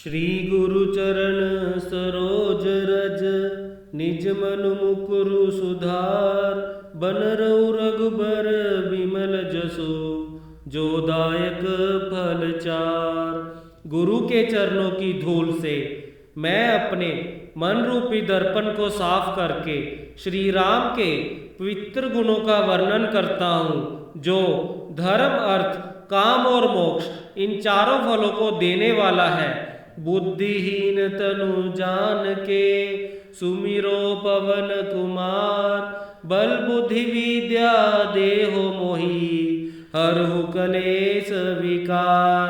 श्री गुरु चरण सरोज रज, निज मन मुकुरु सुधार। बन रहु रघुबर बिमल जसु, जो दायक फल चार। गुरु के चरणों की धूल से मैं अपने मन रूपी दर्पण को साफ करके श्री राम के पवित्र गुणों का वर्णन करता हूँ, जो धर्म, अर्थ, काम और मोक्ष इन चारों फलों को देने वाला है। बुद्धिहीन तनु जान के, सुमिरो पवन कुमार। बल बुद्धि विद्या देहो मोहि, हरहु कलेश विकार।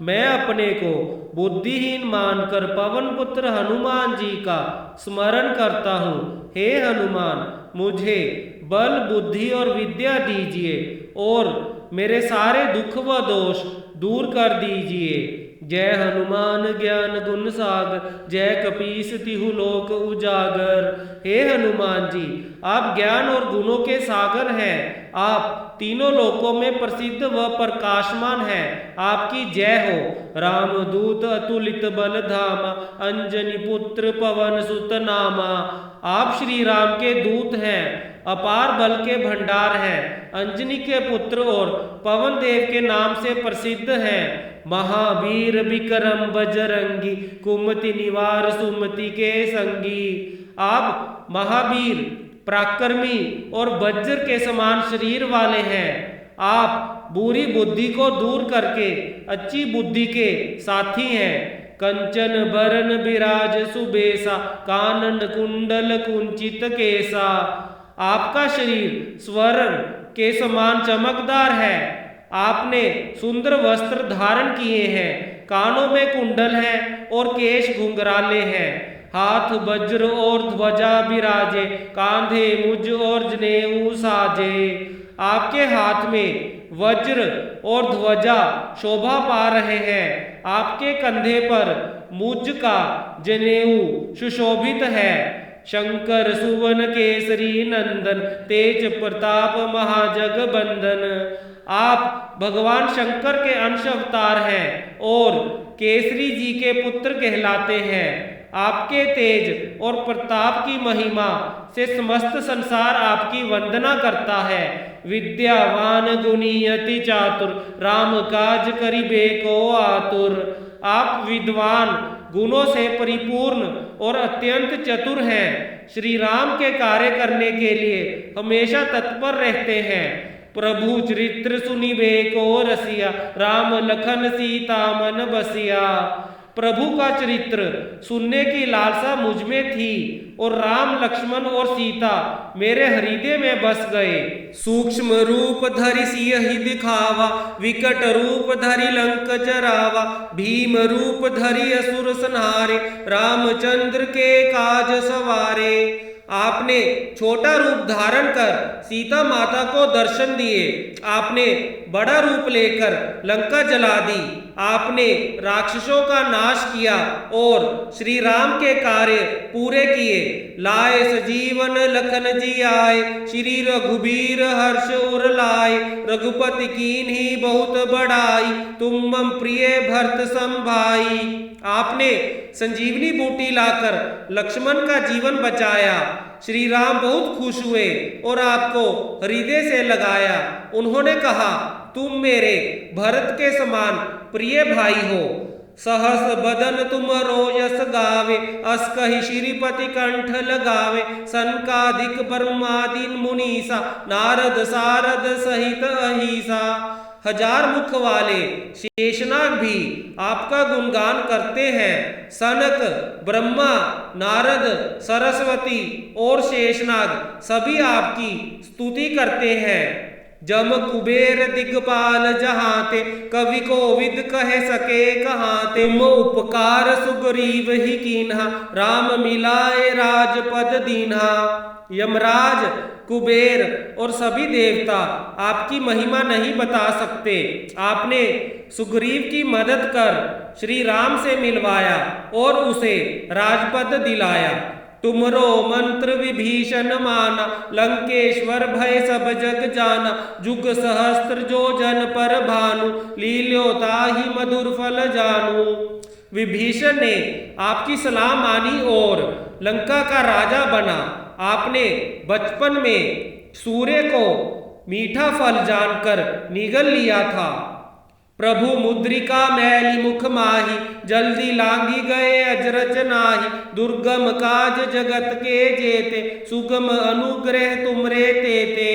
मैं अपने को बुद्धिहीन मानकर पवन पुत्र हनुमान जी का स्मरण करता हूँ। हे हनुमान, मुझे बल, बुद्धि और विद्या दीजिए और मेरे सारे दुख व दोष दूर कर दीजिए। जय हनुमान ज्ञान गुण सागर, जय कपीस तिहु लोक उजागर। हे हनुमान जी, आप ज्ञान और गुणों के सागर हैं। आप तीनों लोकों में प्रसिद्ध व प्रकाशमान हैं। आपकी जय हो। रामदूत अतुलित बल धामा, अंजनी पुत्र पवन सुत नामा। आप श्री राम के दूत हैं, अपार बल के भंडार हैं, अंजनी के पुत्र और पवन देव के नाम से प्रसिद्ध हैं। महावीर विक्रम बजरंगी, कुमति निवार सुमति के संगी। आप महावीर, पराक्रमी और वज्र के समान शरीर वाले हैं। आप बुरी बुद्धि को दूर करके अच्छी बुद्धि के साथी हैं। कंचन बरन बिराज सुबेसा, कानन कुंडल कुंचित केसा। आपका शरीर स्वर्ण के समान चमकदार है। आपने सुंदर वस्त्र धारण किए हैं, कानों में कुंडल हैं और केश घुंघराले हैं। हाथ वज्र और ध्वजा बिराजे, कांधे मुज और जनेऊ साजे। आपके हाथ में वज्र और ध्वजा शोभा पा रहे हैं। आपके कंधे पर मुज का जनेऊ सुशोभित है। शंकर सुवन केसरी नंदन, तेज प्रताप महाजगबंदन। आप भगवान शंकर के अंश अवतार हैं और केसरी जी के पुत्र कहलाते हैं। आपके तेज और प्रताप की महिमा से समस्त संसार आपकी वंदना करता है। विद्यावान गुणी अति चातुर, राम काज करिबे को आतुर। आप विद्वान, गुणों से परिपूर्ण और अत्यंत चतुर हैं। श्री राम के कार्य करने के लिए हमेशा तत्पर रहते हैं। प्रभु चरित्र सुनिबे को रसिया, राम लखन सीता मन बसिया। प्रभु का चरित्र सुनने की लालसा मुझ में थी और राम, लक्ष्मण और सीता मेरे हृदय में बस गए। सूक्ष्म रूप धरि सियहि दिखावा, विकट रूप धरि लंक जरावा। भीम रूप धरि असुर संहारे, रामचंद्र के काज सवारे। आपने छोटा रूप धारण कर सीता माता को दर्शन दिए। आपने बड़ा रूप लेकर लंका जला दी। आपने राक्षसों का नाश किया और श्री राम के कार्य पूरे किए। लाए सजीवन लखन जी आए, श्री रघुबीर हर्ष उर लाए। रघुपति कीन्ही बहुत बड़ाई, तुम मम प्रिय भरत सम भाई। आपने संजीवनी बूटी लाकर लक्ष्मण का जीवन बचाया। श्री राम बहुत खुश हुए और आपको हृदय से लगाया। उन्होंने कहा, तुम मेरे भरत के समान प्रिय भाई हो। सहस बदन तुमरो यस गावे, अस कहि श्रीपति कंठ लगावे। सनकादिक ब्रह्मादीन मुनीसा, नारद सारद सहित अहिसा। हजार मुख वाले शेषनाग भी आपका गुणगान करते हैं। सनक, ब्रह्मा, नारद, सरस्वती और शेषनाग सभी आपकी स्तुति करते हैं। जम कुबेर दिगपाल जहाते, कवि कोविद कह सके कहाते। तुम उपकार सुग्रीव ही कीन्हा, राम मिलाए राजपद दीन्हा। यमराज, कुबेर और सभी देवता आपकी महिमा नहीं बता सकते। आपने सुग्रीव की मदद कर श्री राम से मिलवाया और उसे राजपद दिलाया। तुमरो मंत्र विभीषण माना, लंकेश्वर भय सब जग जाना। जुग सहस्त्र जो जन पर भानु, लील्यो ताहि मधुर फल जानू। विभीषण ने आपकी सलाह मानी और लंका का राजा बना। आपने बचपन में सूर्य को मीठा फल जानकर निगल लिया था। प्रभु मुद्रिका मैली मुख माही, जल्दी लांगी गए अजरच नाही। दुर्गम काज जगत के जेते, सुगम अनुग्रह तुमरे तेते।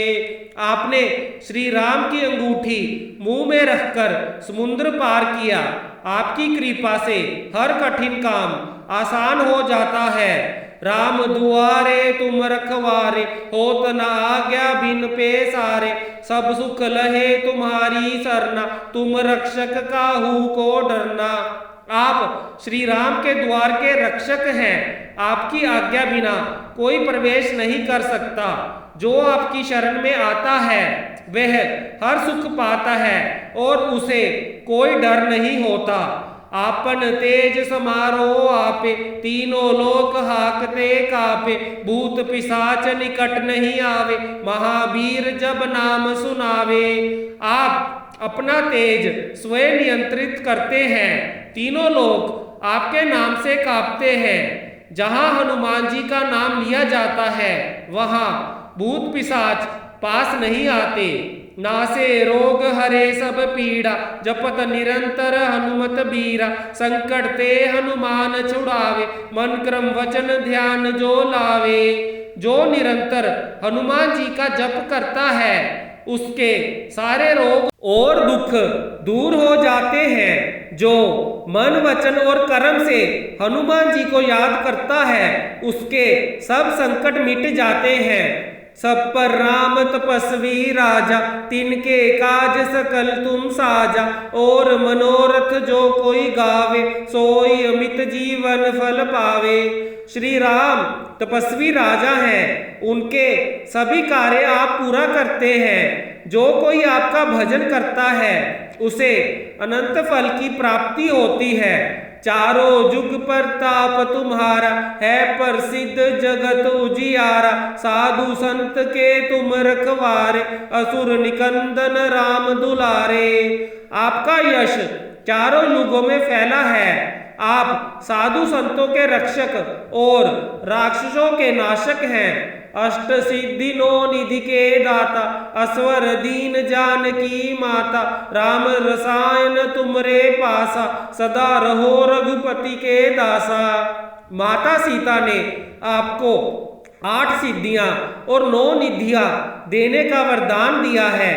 आपने श्री राम की अंगूठी मुंह में रखकर समुद्र पार किया। आपकी कृपा से हर कठिन काम आसान हो जाता है। राम दुआरे तुम रखवारे, होत न आज्ञा बिन पेसारे। सब सुख लहे तुम्हारी सरना, तुम रक्षक काहू को डरना। आप श्री राम के द्वार के रक्षक हैं। आपकी आज्ञा बिना कोई प्रवेश नहीं कर सकता। जो आपकी शरण में आता है वह हर सुख पाता है और उसे कोई डर नहीं होता। आपन तेज समारो आपे, तीनों लोक हाकते कापे। भूत पिशाच निकट नहीं आवे, महावीर जब नाम सुनावे। आप अपना तेज स्वयं नियंत्रित करते हैं। तीनों लोक आपके नाम से कांपते हैं। जहां हनुमान जी का नाम लिया जाता है वहां भूत पिशाच पास नहीं आते। नासे रोग हरे सब पीड़ा, जपत निरंतर हनुमत बीरा। संकट ते हनुमान छुड़ावे, मन क्रम वचन ध्यान जो लावे। जो निरंतर हनुमान जी का जप करता है उसके सारे रोग और दुख दूर हो जाते हैं। जो मन वचन और कर्म से हनुमान जी को याद करता है उसके सब संकट मिट जाते हैं। सब पर राम तपस्वी राजा, तिनके काज सकल तुम साजा। और मनोरथ जो कोई गावे, सोई अमित जीवन फल पावे। श्री राम तपस्वी राजा हैं। उनके सभी कार्य आप पूरा करते हैं। जो कोई आपका भजन करता है उसे अनंत फल की प्राप्ति होती है। चारों जुग प्रताप तुम्हारा, है प्रसिद्ध जगत उजियारा। साधु संत के तुम रखवारे, असुर निकंदन राम दुलारे। आपका यश चारों युगों में फैला है। आप साधु संतों के रक्षक और राक्षसों के नाशक हैं। अष्ट सिद्धि नौ निधि के दाता, असवर दीन जानकी माता। राम रसायन तुमरे पासा, सदा रहो रघुपति के दासा। माता सीता ने आपको 8 सिद्धियां और 9 निधियां देने का वरदान दिया है।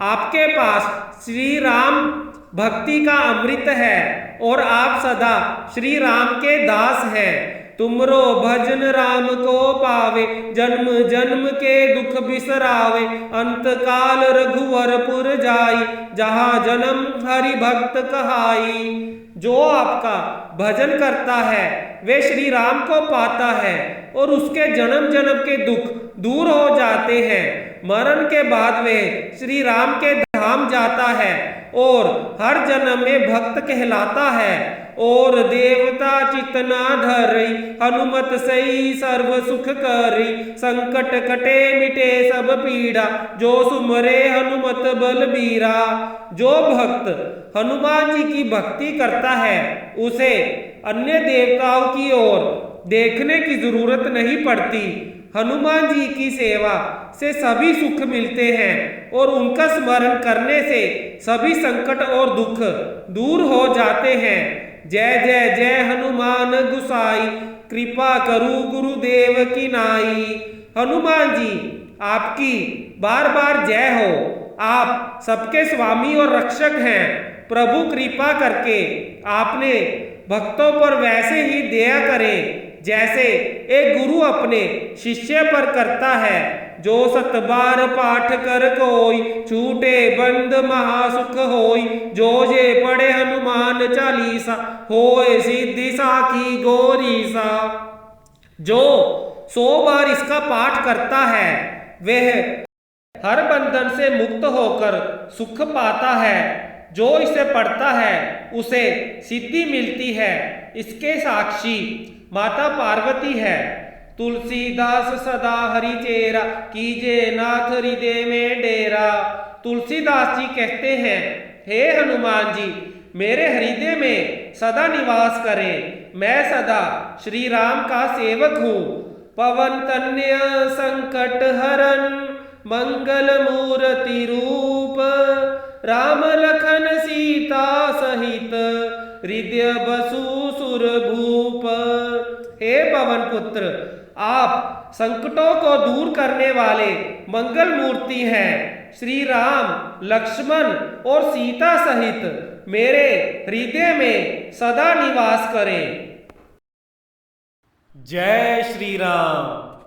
आपके पास श्री राम भक्ति का अमृत है और आप सदा श्री राम के दास हैं। तुमरो भजन राम को पावे, जन्म जन्म के दुख बिसरावे। अंत काल रघुवरपुर जाई, जहाँ जन्म हरि भक्त कहाई। जो आपका भजन करता है वे श्री राम को पाता है और उसके जन्म जन्म के दुख दूर हो जाते हैं। मरण के बाद वे श्री राम के धाम जाता है और हर जन्म में भक्त कहलाता है। और देवता चितना धरई, हनुमत सई सर्व सुख करी। संकट कटे मिटे सब पीड़ा, जो सुमरे हनुमत बलबीरा। जो भक्त हनुमान जी की भक्ति करता है उसे अन्य देवताओं की ओर देखने की जरूरत नहीं पड़ती। हनुमान जी की सेवा से सभी सुख मिलते हैं और उनका स्मरण करने से सभी संकट और दुख दूर हो जाते हैं। जय जय जय हनुमान गुसाई, कृपा करू गुरुदेव की नाई। हनुमान जी आपकी बार बार जय हो। आप सबके स्वामी और रक्षक हैं। प्रभु कृपा करके आपने भक्तों पर वैसे ही दया करें जैसे एक गुरु अपने शिष्य पर करता है। जो 7 बार पाठ कर कोई, छूटे बंद महासुख होई। जो जे पढ़े हनुमान चालीसा, होए सिद्धि साखी गौरीसा। जो 100 बार इसका पाठ करता है वह हर बंधन से मुक्त होकर सुख पाता है। जो इसे पढ़ता है उसे सिद्धि मिलती है। इसके साक्षी माता पार्वती है। तुलसीदास सदा हरि चेरा, कीजे नाथ हृदय में डेरा। तुलसीदास जी कहते हैं, हे हनुमान जी, मेरे हृदय में सदा निवास करें। मैं सदा श्री राम का सेवक हूँ। पवन तनय संकट हरन मंगल मूर्ति रूप, राम लखन सीता सहित हृदय बसु सुर भूप। हे पवन पुत्र, आप संकटों को दूर करने वाले मंगल मूर्ति हैं। श्री राम, लक्ष्मण और सीता सहित मेरे हृदय में सदा निवास करें। जय श्री राम।